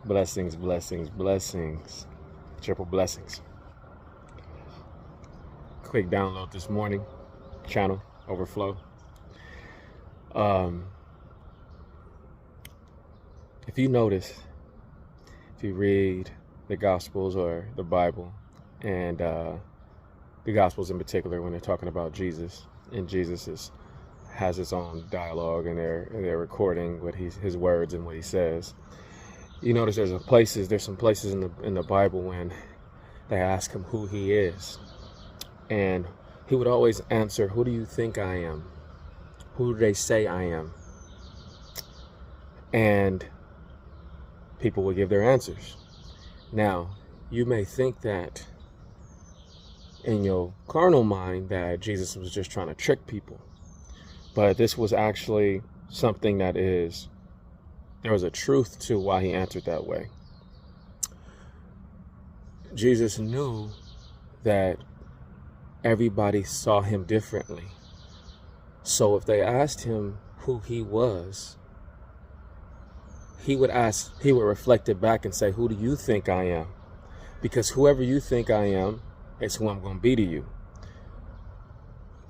Blessings, blessings, blessings. Triple blessings. Quick download this morning. Channel overflow. If you notice, if you read the Gospels or the Bible, and the Gospels in particular, when they're talking about Jesus, and has his own dialogue, and they're recording what his words and what he says. You notice there's some places in the Bible when they ask him who he is, and he would always answer, "Who do you think I am? Who do they say I am?" And people would give their answers. Now, you may think that in your carnal mind that Jesus was just trying to trick people, but this was actually something there was a truth to why he answered that way. Jesus knew that everybody saw him differently. So if they asked him who he was, he would reflect it back and say, "Who do you think I am?" Because whoever you think I am is who I'm going to be to you.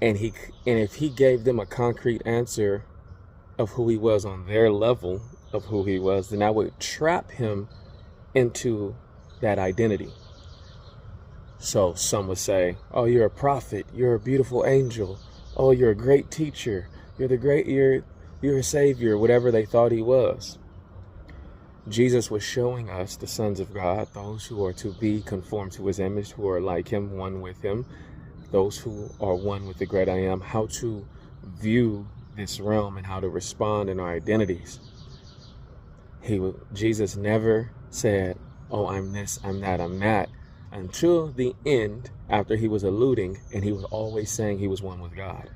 And if he gave them a concrete answer of who he was on their level of who he was, then that would trap him into that identity. So some would say, "Oh, you're a prophet, you're a beautiful angel, oh, you're a great teacher, you're a savior," whatever they thought he was. Jesus was showing us, the sons of God, those who are to be conformed to his image, who are like him, one with him, those who are one with the great I am, how to view this realm and how to respond in our identities. Jesus never said, "Oh, I'm this, I'm that, I'm that," until the end, after he was alluding, and he was always saying he was one with God.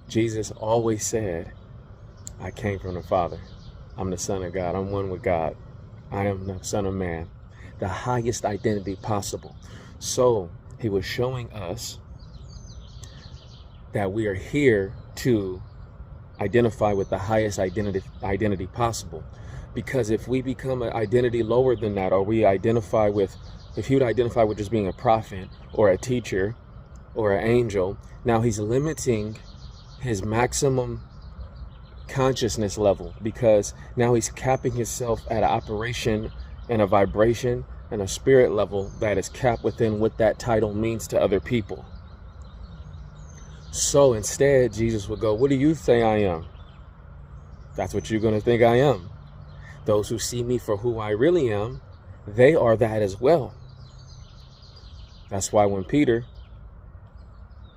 Jesus always said, "I came from the Father. I'm the Son of God. I'm one with God. I am the Son of Man." The highest identity possible. So he was showing us that we are here to identify with the highest identity possible. Because if we become an identity lower than that, or if he would identify with just being a prophet or a teacher or an angel, now he's limiting his maximum consciousness level, because now he's capping himself at an operation and a vibration and a spirit level that is capped within what that title means to other people. So instead, Jesus would go, "What do you say I am? That's what you're going to think I am. Those who see me for who I really am, they are that as well." That's why when Peter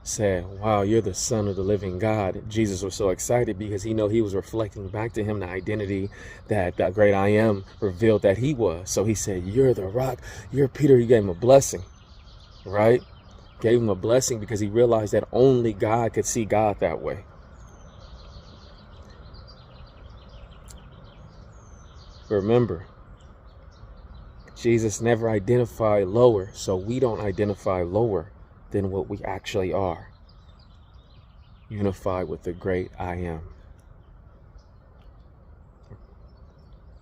said, "Wow, you're the Son of the living God," Jesus was so excited, because he was reflecting back to him the identity that that great I am revealed that he was. So he said, "You're the rock, you're Peter." He gave him a blessing, right? Gave him a blessing because he realized that only God could see God that way. Remember, Jesus never identified lower, so we don't identify lower than what we actually are. Unified with the great I am.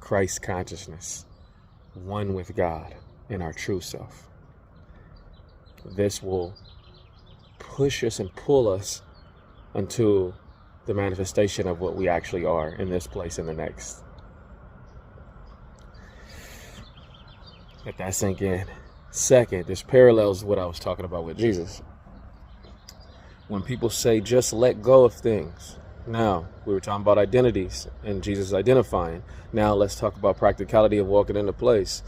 Christ consciousness. One with God in our true self. This will push us and pull us unto the manifestation of what we actually are in this place and the next. Let that sink in. Second, this parallels what I was talking about with Jesus. When people say, "Just let go of things." Now, we were talking about identities and Jesus identifying. Now let's talk about practicality of walking into place.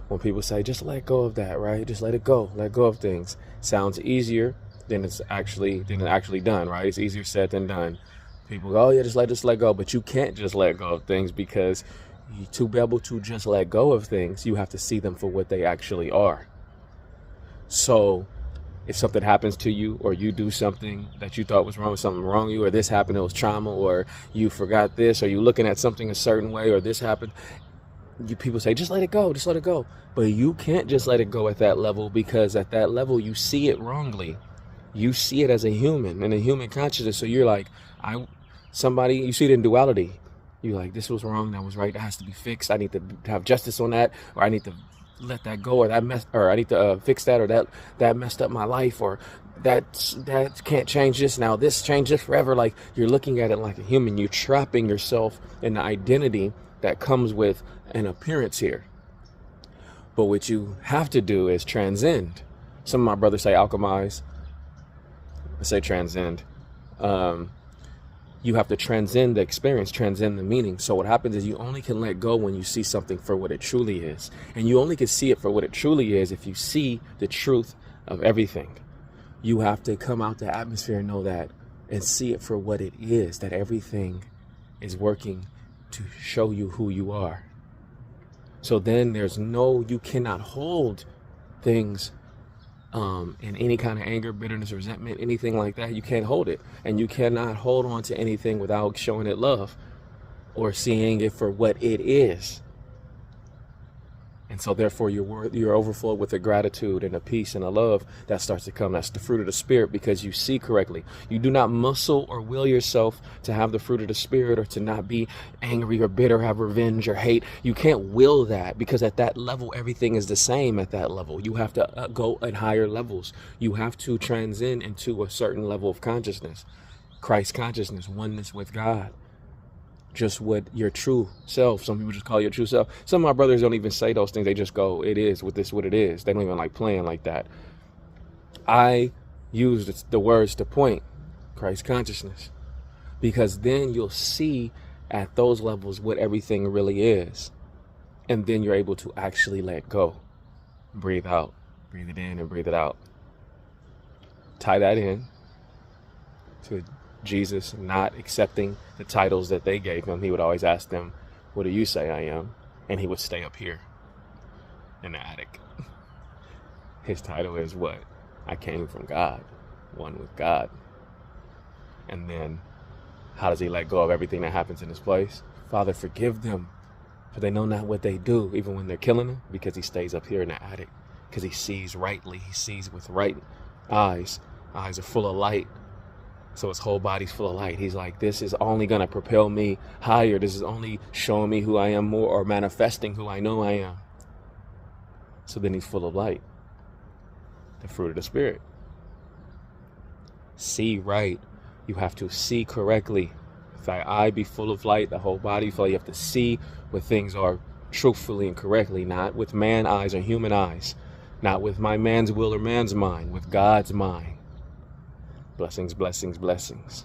When people say, "Just let go of that," right? Just let it go. Let go of things. Sounds easier than it's actually done, right? It's easier said than done. People go, "Oh yeah, just let go." But you can't just let go of things, because to be able to just let go of things, you have to see them for what they actually are. So if something happens to you, or you do something that you thought was wrong, something wrong with you, or this happened, it was trauma, or you forgot this, or you looking at something a certain way, or this happened, people say, "Just let it go, just let it go." But you can't just let it go at that level, because at that level you see it wrongly. You see it as a human, and a human consciousness. So you're like, you see it in duality. You like, this was wrong, that was right, that has to be fixed. I need to have justice on that, or I need to let that go, or I need to fix that, or that messed up my life, or that can't change this now. This changes forever. Like, you're looking at it like a human. You're trapping yourself in the identity that comes with an appearance here. But what you have to do is transcend. Some of my brothers say alchemize. I say transcend. You have to transcend the experience, transcend the meaning. So what happens is you only can let go when you see something for what it truly is. And you only can see it for what it truly is if you see the truth of everything. You have to come out the atmosphere and know that, and see it for what it is, that everything is working to show you who you are. So then you cannot hold things in any kind of anger, bitterness, resentment, anything like that. You can't hold it. And you cannot hold on to anything without showing it love or seeing it for what it is. And so therefore you're overflowed with a gratitude and a peace and a love that starts to come. That's the fruit of the Spirit, because you see correctly. You do not muscle or will yourself to have the fruit of the Spirit, or to not be angry or bitter, have revenge or hate. You can't will that, because at that level, everything is the same at that level. You have to go at higher levels. You have to transcend into a certain level of consciousness. Christ consciousness, oneness with God. Just what your true self. Some people just call your true self. Some of my brothers don't even say those things. They just go, it is what it is. They don't even like playing like that. I use the words to point Christ consciousness, because then you'll see at those levels what everything really is. And then you're able to actually let go. Breathe out. Breathe it in and breathe it out. Tie that in to Jesus not accepting the titles that they gave him. He would always ask them, what do you say I am? And he would stay up here in the attic. His title is what? I came from God, one with God. And then how does he let go of everything that happens in his place? Father, forgive them, for they know not what they do, even when they're killing him, because he stays up here in the attic, because he sees rightly. He sees with right eyes. Eyes are full of light. So his whole body's full of light. He's like, this is only going to propel me higher. This is only showing me who I am more, or manifesting who I know I am. So then he's full of light. The fruit of the Spirit. See right. You have to see correctly. If thy eye be full of light, the whole body full. You have to see what things are truthfully and correctly, not with man's eyes or human eyes, not with my man's will or man's mind, with God's mind. Blessings, blessings, blessings.